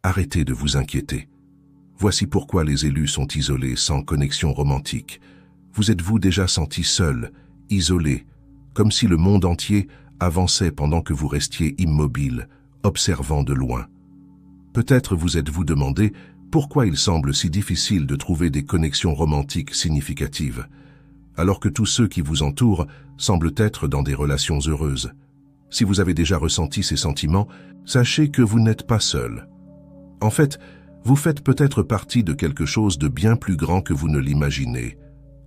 arrêtez de vous inquiéter. Voici pourquoi les élus sont isolés, sans connexion romantique. Vous êtes-vous déjà senti seul, isolé, comme si le monde entier avançait pendant que vous restiez immobile, observant de loin? Peut-être vous êtes-vous demandé pourquoi il semble si difficile de trouver des connexions romantiques significatives, alors que tous ceux qui vous entourent semblent être dans des relations heureuses. Si vous avez déjà ressenti ces sentiments, sachez que vous n'êtes pas seul. En fait, vous faites peut-être partie de quelque chose de bien plus grand que vous ne l'imaginez,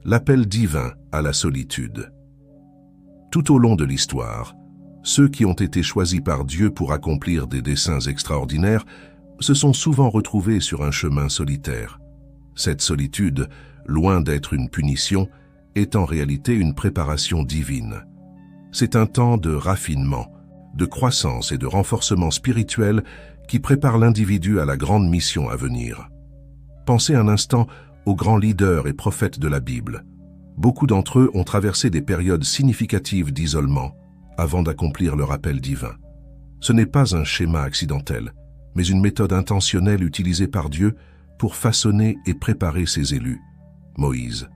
l'appel divin à la solitude. Tout au long de l'histoire, ceux qui ont été choisis par Dieu pour accomplir des desseins extraordinaires se sont souvent retrouvés sur un chemin solitaire. Cette solitude, loin d'être une punition, est en réalité une préparation divine. C'est un temps de raffinement, de croissance et de renforcement spirituel qui prépare l'individu à la grande mission à venir. Pensez un instant aux grands leaders et prophètes de la Bible. Beaucoup d'entre eux ont traversé des périodes significatives d'isolement avant d'accomplir leur appel divin. Ce n'est pas un schéma accidentel, mais une méthode intentionnelle utilisée par Dieu pour façonner et préparer ses élus. Moïse,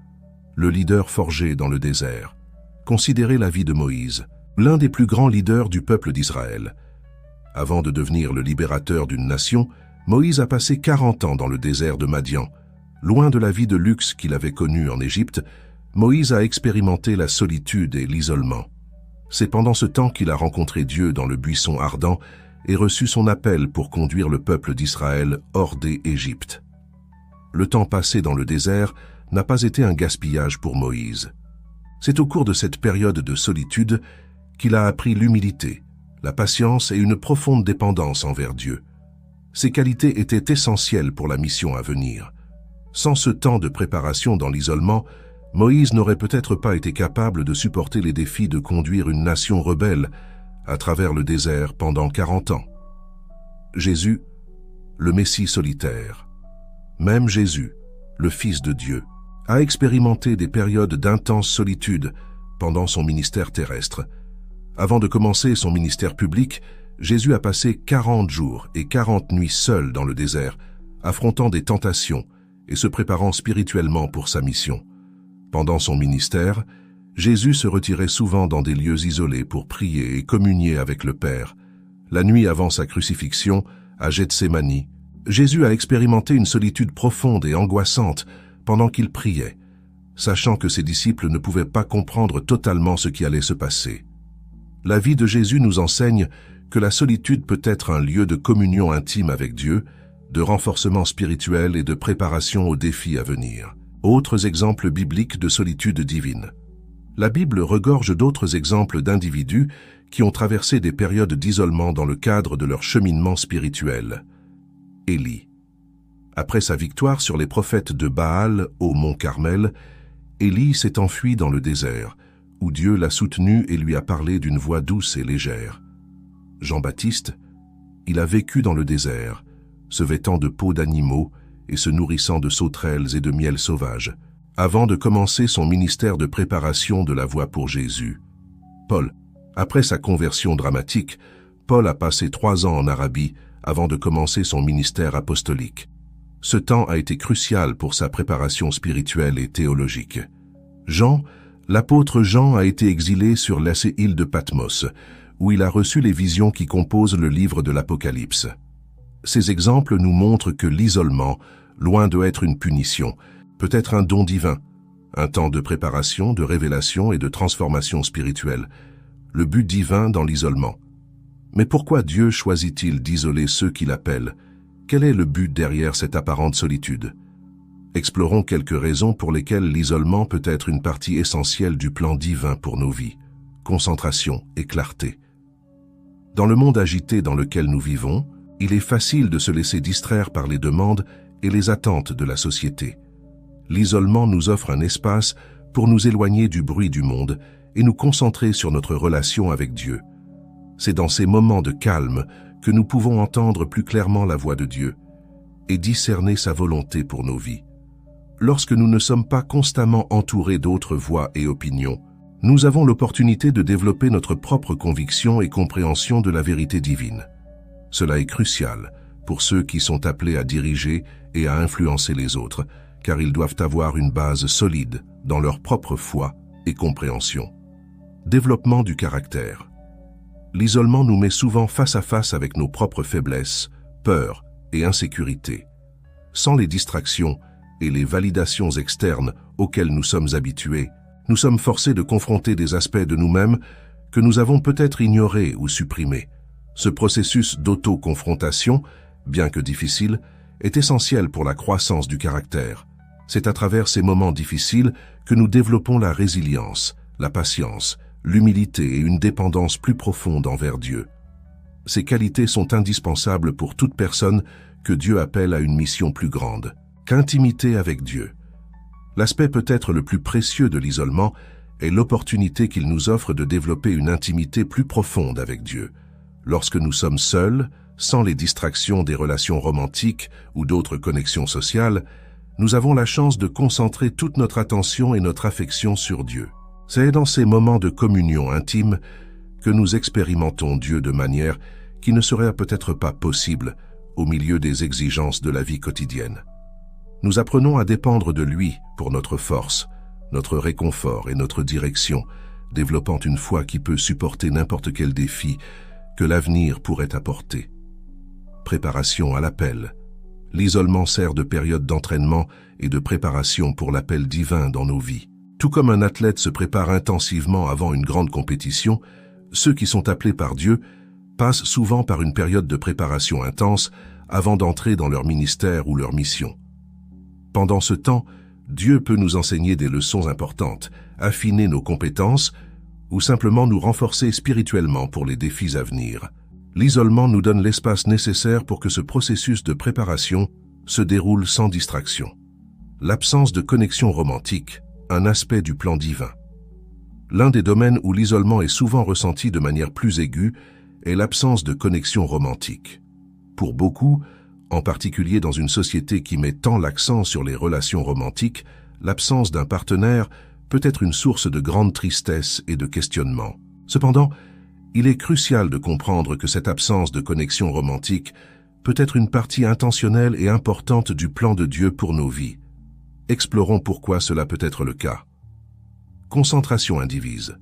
le leader forgé dans le désert. Considérez la vie de Moïse, l'un des plus grands leaders du peuple d'Israël. Avant de devenir le libérateur d'une nation, Moïse a passé 40 ans dans le désert de Madian. Loin de la vie de luxe qu'il avait connue en Égypte, Moïse a expérimenté la solitude et l'isolement. C'est pendant ce temps qu'il a rencontré Dieu dans le buisson ardent et reçu son appel pour conduire le peuple d'Israël hors d'Égypte. Le temps passé dans le désert n'a pas été un gaspillage pour Moïse. C'est au cours de cette période de solitude qu'il a appris l'humilité, la patience et une profonde dépendance envers Dieu. Ces qualités étaient essentielles pour la mission à venir. Sans ce temps de préparation dans l'isolement, Moïse n'aurait peut-être pas été capable de supporter les défis de conduire une nation rebelle à travers le désert pendant 40 ans. Jésus, le Messie solitaire. Même Jésus, le Fils de Dieu, a expérimenté des périodes d'intense solitude pendant son ministère terrestre. Avant de commencer son ministère public, Jésus a passé 40 jours et 40 nuits seul dans le désert, affrontant des tentations et se préparant spirituellement pour sa mission. Pendant son ministère, Jésus se retirait souvent dans des lieux isolés pour prier et communier avec le Père. La nuit avant sa crucifixion, à Gethsémani, Jésus a expérimenté une solitude profonde et angoissante pendant qu'il priait, sachant que ses disciples ne pouvaient pas comprendre totalement ce qui allait se passer. La vie de Jésus nous enseigne que la solitude peut être un lieu de communion intime avec Dieu, de renforcement spirituel et de préparation aux défis à venir. Autres exemples bibliques de solitude divine. La Bible regorge d'autres exemples d'individus qui ont traversé des périodes d'isolement dans le cadre de leur cheminement spirituel. Élie. Après sa victoire sur les prophètes de Baal au mont Carmel, Élie s'est enfui dans le désert, où Dieu l'a soutenu et lui a parlé d'une voix douce et légère. Jean-Baptiste, il a vécu dans le désert, se vêtant de peaux d'animaux et se nourrissant de sauterelles et de miel sauvage, avant de commencer son ministère de préparation de la voie pour Jésus. Paul. Après sa conversion dramatique, Paul a passé 3 ans en Arabie avant de commencer son ministère apostolique. Ce temps a été crucial pour sa préparation spirituelle et théologique. Jean, l'apôtre Jean a été exilé sur l'île de Patmos, où il a reçu les visions qui composent le livre de l'Apocalypse. Ces exemples nous montrent que l'isolement, loin d'être une punition, peut être un don divin, un temps de préparation, de révélation et de transformation spirituelle, le but divin dans l'isolement. Mais pourquoi Dieu choisit-il d'isoler ceux qu'il appelle? Quel est le but derrière cette apparente solitude? Explorons quelques raisons pour lesquelles l'isolement peut être une partie essentielle du plan divin pour nos vies. Concentration et clarté. Dans le monde agité dans lequel nous vivons, il est facile de se laisser distraire par les demandes et les attentes de la société. L'isolement nous offre un espace pour nous éloigner du bruit du monde et nous concentrer sur notre relation avec Dieu. C'est dans ces moments de calme que nous pouvons entendre plus clairement la voix de Dieu et discerner sa volonté pour nos vies. Lorsque nous ne sommes pas constamment entourés d'autres voix et opinions, nous avons l'opportunité de développer notre propre conviction et compréhension de la vérité divine. Cela est crucial pour ceux qui sont appelés à diriger et à influencer les autres, car ils doivent avoir une base solide dans leur propre foi et compréhension. Développement du caractère. L'isolement nous met souvent face à face avec nos propres faiblesses, peurs et insécurités. Sans les distractions et les validations externes auxquelles nous sommes habitués, nous sommes forcés de confronter des aspects de nous-mêmes que nous avons peut-être ignorés ou supprimés. Ce processus d'auto-confrontation, bien que difficile, est essentiel pour la croissance du caractère. C'est à travers ces moments difficiles que nous développons la résilience, la patience, l'humilité et une dépendance plus profonde envers Dieu. Ces qualités sont indispensables pour toute personne que Dieu appelle à une mission plus grande qu'intimité avec Dieu. L'aspect peut-être le plus précieux de l'isolement est l'opportunité qu'il nous offre de développer une intimité plus profonde avec Dieu. Lorsque nous sommes seuls, sans les distractions des relations romantiques ou d'autres connexions sociales, nous avons la chance de concentrer toute notre attention et notre affection sur Dieu. C'est dans ces moments de communion intime que nous expérimentons Dieu de manière qui ne serait peut-être pas possible au milieu des exigences de la vie quotidienne. Nous apprenons à dépendre de lui pour notre force, notre réconfort et notre direction, développant une foi qui peut supporter n'importe quel défi que l'avenir pourrait apporter. Préparation à l'appel. L'isolement sert de période d'entraînement et de préparation pour l'appel divin dans nos vies. Tout comme un athlète se prépare intensivement avant une grande compétition, ceux qui sont appelés par Dieu passent souvent par une période de préparation intense avant d'entrer dans leur ministère ou leur mission. Pendant ce temps, Dieu peut nous enseigner des leçons importantes, affiner nos compétences ou simplement nous renforcer spirituellement pour les défis à venir. L'isolement nous donne l'espace nécessaire pour que ce processus de préparation se déroule sans distraction. L'absence de connexion romantique, un aspect du plan divin. L'un des domaines où l'isolement est souvent ressenti de manière plus aiguë est l'absence de connexion romantique. Pour beaucoup, en particulier dans une société qui met tant l'accent sur les relations romantiques, l'absence d'un partenaire peut être une source de grande tristesse et de questionnement. Cependant, il est crucial de comprendre que cette absence de connexion romantique peut être une partie intentionnelle et importante du plan de Dieu pour nos vies. Explorons pourquoi cela peut être le cas. Concentration indivise.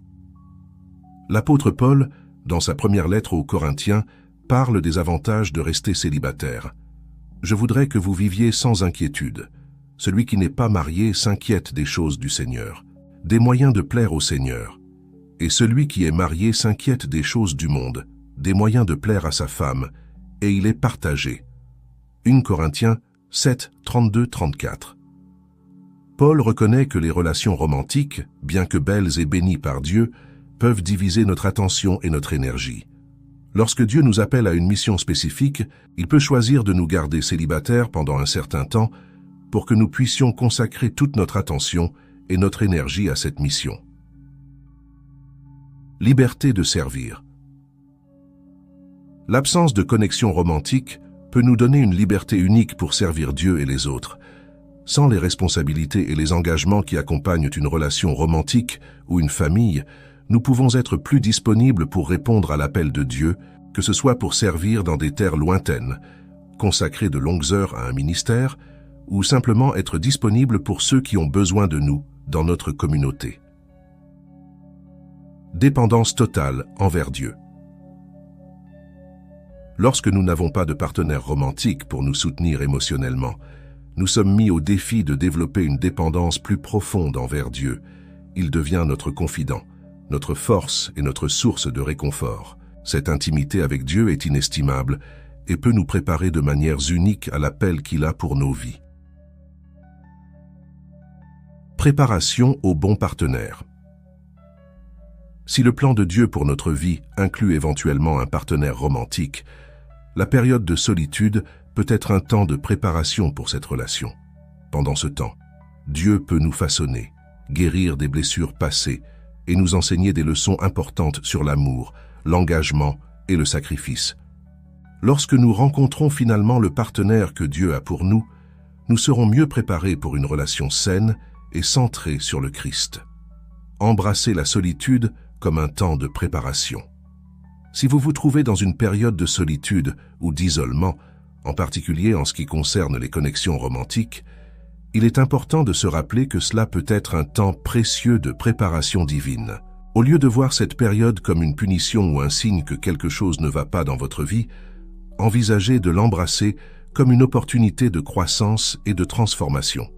L'apôtre Paul, dans sa première lettre aux Corinthiens, parle des avantages de rester célibataire. « Je voudrais que vous viviez sans inquiétude. Celui qui n'est pas marié s'inquiète des choses du Seigneur, des moyens de plaire au Seigneur. Et celui qui est marié s'inquiète des choses du monde, des moyens de plaire à sa femme, et il est partagé. » 1 Corinthiens 7, 32-34. Paul reconnaît que les relations romantiques, bien que belles et bénies par Dieu, peuvent diviser notre attention et notre énergie. Lorsque Dieu nous appelle à une mission spécifique, il peut choisir de nous garder célibataires pendant un certain temps pour que nous puissions consacrer toute notre attention et notre énergie à cette mission. Liberté de servir. L'absence de connexion romantique peut nous donner une liberté unique pour servir Dieu et les autres. Sans les responsabilités et les engagements qui accompagnent une relation romantique ou une famille, nous pouvons être plus disponibles pour répondre à l'appel de Dieu, que ce soit pour servir dans des terres lointaines, consacrer de longues heures à un ministère, ou simplement être disponibles pour ceux qui ont besoin de nous dans notre communauté. Dépendance totale envers Dieu. Lorsque nous n'avons pas de partenaire romantique pour nous soutenir émotionnellement, nous sommes mis au défi de développer une dépendance plus profonde envers Dieu. Il devient notre confident, notre force et notre source de réconfort. Cette intimité avec Dieu est inestimable et peut nous préparer de manières uniques à l'appel qu'il a pour nos vies. Préparation au bon partenaire. Si le plan de Dieu pour notre vie inclut éventuellement un partenaire romantique, la période de solitude peut être un temps de préparation pour cette relation. Pendant ce temps, Dieu peut nous façonner, guérir des blessures passées et nous enseigner des leçons importantes sur l'amour, l'engagement et le sacrifice. Lorsque nous rencontrons finalement le partenaire que Dieu a pour nous, nous serons mieux préparés pour une relation saine et centrée sur le Christ. Embrassez la solitude comme un temps de préparation. Si vous vous trouvez dans une période de solitude ou d'isolement, En particulier en ce qui concerne les connexions romantiques, il est important de se rappeler que cela peut être un temps précieux de préparation divine. Au lieu de voir cette période comme une punition ou un signe que quelque chose ne va pas dans votre vie, envisagez de l'embrasser comme une opportunité de croissance et de transformation.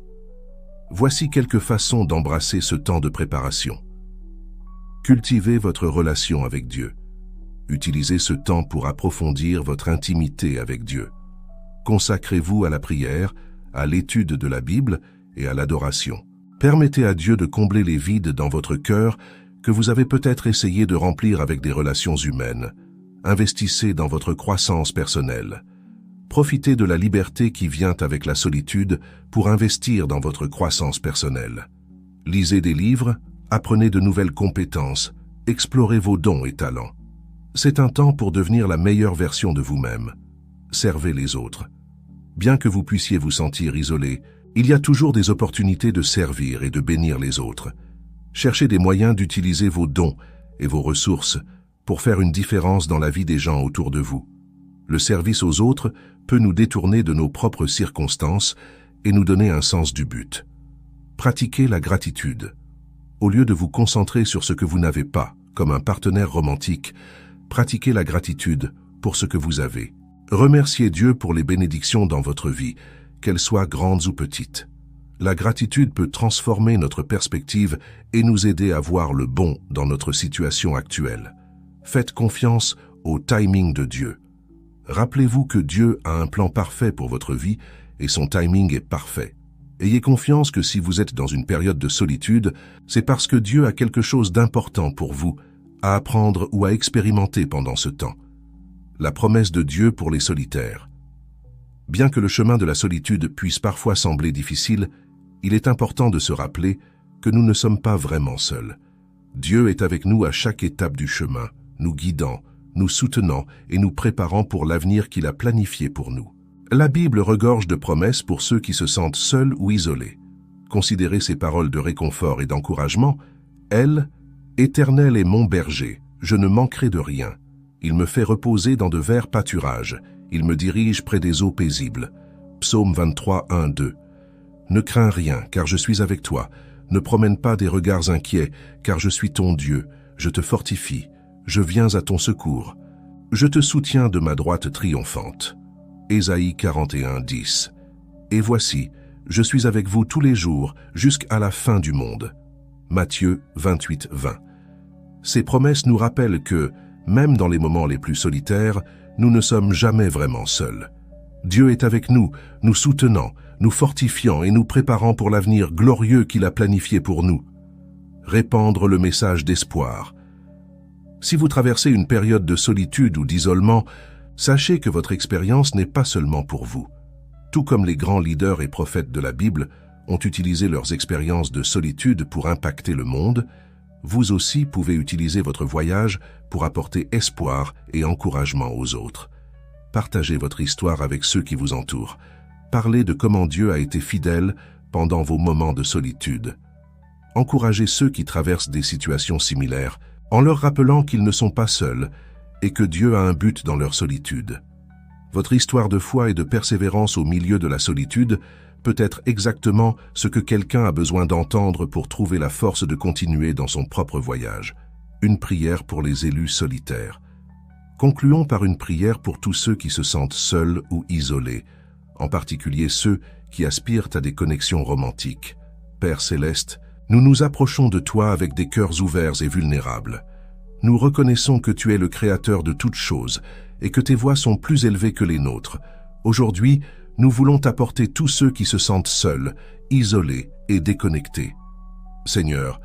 Voici quelques façons d'embrasser ce temps de préparation. Cultivez votre relation avec Dieu. Utilisez ce temps pour approfondir votre intimité avec Dieu. Consacrez-vous à la prière, à l'étude de la Bible et à l'adoration. Permettez à Dieu de combler les vides dans votre cœur que vous avez peut-être essayé de remplir avec des relations humaines. Investissez dans votre croissance personnelle. Profitez de la liberté qui vient avec la solitude pour investir dans votre croissance personnelle. Lisez des livres, apprenez de nouvelles compétences, explorez vos dons et talents. C'est un temps pour devenir la meilleure version de vous-même. Servez les autres. Bien que vous puissiez vous sentir isolé, il y a toujours des opportunités de servir et de bénir les autres. Cherchez des moyens d'utiliser vos dons et vos ressources pour faire une différence dans la vie des gens autour de vous. Le service aux autres peut nous détourner de nos propres circonstances et nous donner un sens du but. Pratiquez la gratitude. Au lieu de vous concentrer sur ce que vous n'avez pas, comme un partenaire romantique, pratiquez la gratitude pour ce que vous avez. Remerciez Dieu pour les bénédictions dans votre vie, qu'elles soient grandes ou petites. La gratitude peut transformer notre perspective et nous aider à voir le bon dans notre situation actuelle. Faites confiance au timing de Dieu. Rappelez-vous que Dieu a un plan parfait pour votre vie et son timing est parfait. Ayez confiance que si vous êtes dans une période de solitude, c'est parce que Dieu a quelque chose d'important pour vous à apprendre ou à expérimenter pendant ce temps. La promesse de Dieu pour les solitaires. Bien que le chemin de la solitude puisse parfois sembler difficile, il est important de se rappeler que nous ne sommes pas vraiment seuls. Dieu est avec nous à chaque étape du chemin, nous guidant, nous soutenant et nous préparant pour l'avenir qu'il a planifié pour nous. La Bible regorge de promesses pour ceux qui se sentent seuls ou isolés. Considérez ces paroles de réconfort et d'encouragement. Elle, Éternel est mon berger, je ne manquerai de rien. Il me fait reposer dans de verts pâturages. Il me dirige près des eaux paisibles. Psaume 23, 1, 2. Ne crains rien, car je suis avec toi. Ne promène pas des regards inquiets, car je suis ton Dieu. Je te fortifie. Je viens à ton secours. Je te soutiens de ma droite triomphante. Ésaïe 41, 10. Et voici, je suis avec vous tous les jours, jusqu'à la fin du monde. Matthieu 28, 20. Ces promesses nous rappellent que, même dans les moments les plus solitaires, nous ne sommes jamais vraiment seuls. Dieu est avec nous, nous soutenant, nous fortifiant et nous préparant pour l'avenir glorieux qu'il a planifié pour nous. Répandre le message d'espoir. Si vous traversez une période de solitude ou d'isolement, sachez que votre expérience n'est pas seulement pour vous. Tout comme les grands leaders et prophètes de la Bible ont utilisé leurs expériences de solitude pour impacter le monde, vous aussi pouvez utiliser votre voyage pour apporter espoir et encouragement aux autres. Partagez votre histoire avec ceux qui vous entourent. Parlez de comment Dieu a été fidèle pendant vos moments de solitude. Encouragez ceux qui traversent des situations similaires en leur rappelant qu'ils ne sont pas seuls et que Dieu a un but dans leur solitude. Votre histoire de foi et de persévérance au milieu de la solitude peut être exactement ce que quelqu'un a besoin d'entendre pour trouver la force de continuer dans son propre voyage. Une prière pour les élus solitaires. Concluons par une prière pour tous ceux qui se sentent seuls ou isolés, en particulier ceux qui aspirent à des connexions romantiques. Père céleste, nous nous approchons de toi avec des cœurs ouverts et vulnérables. Nous reconnaissons que tu es le créateur de toutes choses et que tes voies sont plus élevées que les nôtres. Aujourd'hui, nous voulons t'apporter tous ceux qui se sentent seuls, isolés et déconnectés. Seigneur,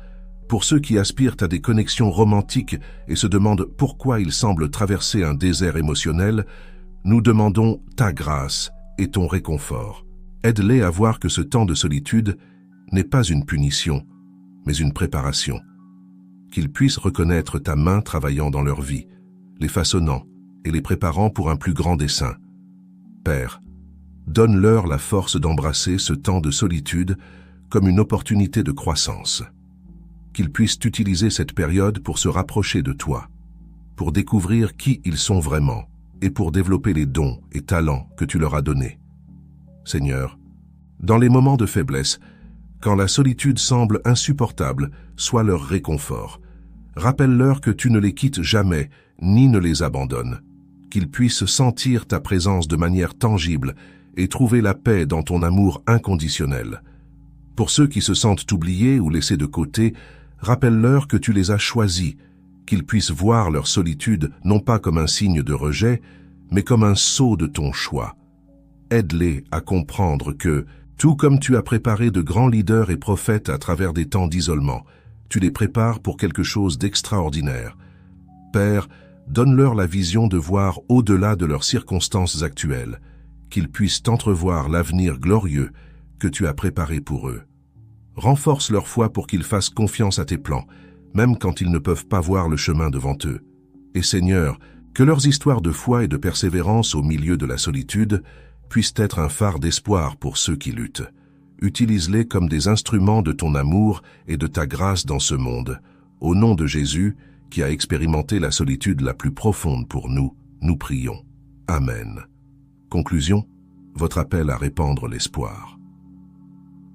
pour ceux qui aspirent à des connexions romantiques et se demandent pourquoi ils semblent traverser un désert émotionnel, nous demandons ta grâce et ton réconfort. Aide-les à voir que ce temps de solitude n'est pas une punition, mais une préparation. Qu'ils puissent reconnaître ta main travaillant dans leur vie, les façonnant et les préparant pour un plus grand dessein. Père, donne-leur la force d'embrasser ce temps de solitude comme une opportunité de croissance. Qu'ils puissent utiliser cette période pour se rapprocher de toi, pour découvrir qui ils sont vraiment et pour développer les dons et talents que tu leur as donnés. Seigneur, dans les moments de faiblesse, quand la solitude semble insupportable, sois leur réconfort. Rappelle-leur que tu ne les quittes jamais, ni ne les abandonnes, qu'ils puissent sentir ta présence de manière tangible et trouver la paix dans ton amour inconditionnel. Pour ceux qui se sentent oubliés ou laissés de côté, rappelle-leur que tu les as choisis, qu'ils puissent voir leur solitude non pas comme un signe de rejet, mais comme un sceau de ton choix. Aide-les à comprendre que, tout comme tu as préparé de grands leaders et prophètes à travers des temps d'isolement, tu les prépares pour quelque chose d'extraordinaire. Père, donne-leur la vision de voir au-delà de leurs circonstances actuelles, qu'ils puissent entrevoir l'avenir glorieux que tu as préparé pour eux. Renforce leur foi pour qu'ils fassent confiance à tes plans, même quand ils ne peuvent pas voir le chemin devant eux. Et Seigneur, que leurs histoires de foi et de persévérance au milieu de la solitude puissent être un phare d'espoir pour ceux qui luttent. Utilise-les comme des instruments de ton amour et de ta grâce dans ce monde. Au nom de Jésus, qui a expérimenté la solitude la plus profonde pour nous, nous prions. Amen. Conclusion, votre appel à répandre l'espoir.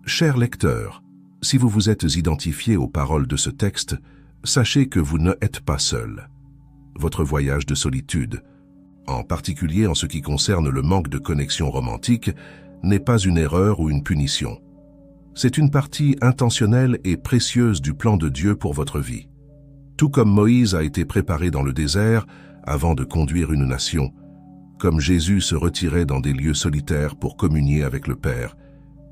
Chers lecteurs, si vous vous êtes identifiés aux paroles de ce texte, sachez que vous ne êtes pas seul. Votre voyage de solitude, en particulier en ce qui concerne le manque de connexion romantique, n'est pas une erreur ou une punition. C'est une partie intentionnelle et précieuse du plan de Dieu pour votre vie. Tout comme Moïse a été préparé dans le désert avant de conduire une nation, comme Jésus se retirait dans des lieux solitaires pour communier avec le Père,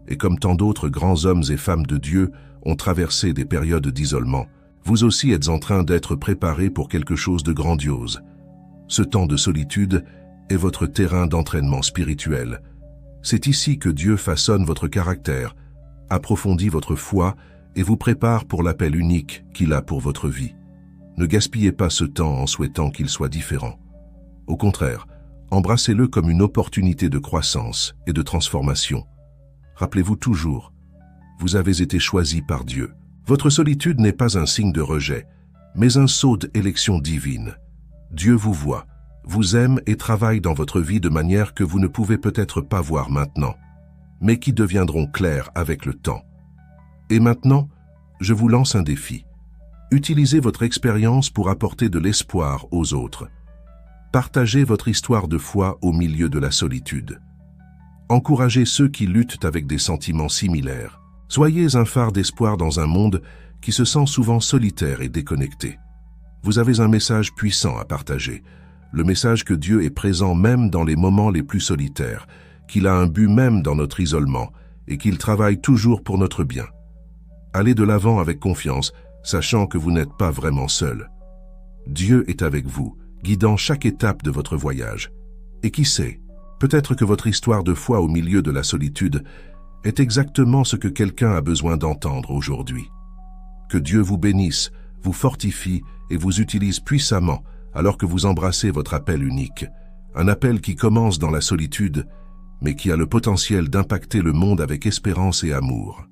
et comme tant d'autres grands hommes et femmes de Dieu ont traversé des périodes d'isolement, vous aussi êtes en train d'être préparés pour quelque chose de grandiose. Ce temps de solitude est votre terrain d'entraînement spirituel. C'est ici que Dieu façonne votre caractère, approfondit votre foi et vous prépare pour l'appel unique qu'il a pour votre vie. Ne gaspillez pas ce temps en souhaitant qu'il soit différent. Au contraire, embrassez-le comme une opportunité de croissance et de transformation. Rappelez-vous toujours, vous avez été choisi par Dieu. Votre solitude n'est pas un signe de rejet, mais un sceau d'élection divine. Dieu vous voit, vous aime et travaille dans votre vie de manière que vous ne pouvez peut-être pas voir maintenant, mais qui deviendront claires avec le temps. Et maintenant, je vous lance un défi. Utilisez votre expérience pour apporter de l'espoir aux autres. Partagez votre histoire de foi au milieu de la solitude. Encouragez ceux qui luttent avec des sentiments similaires. Soyez un phare d'espoir dans un monde qui se sent souvent solitaire et déconnecté. Vous avez un message puissant à partager, le message que Dieu est présent même dans les moments les plus solitaires, qu'il a un but même dans notre isolement et qu'il travaille toujours pour notre bien. Allez de l'avant avec confiance, sachant que vous n'êtes pas vraiment seul. Dieu est avec vous, guidant chaque étape de votre voyage. Et qui sait, peut-être que votre histoire de foi au milieu de la solitude est exactement ce que quelqu'un a besoin d'entendre aujourd'hui. Que Dieu vous bénisse, vous fortifie et vous utilise puissamment alors que vous embrassez votre appel unique, un appel qui commence dans la solitude, mais qui a le potentiel d'impacter le monde avec espérance et amour.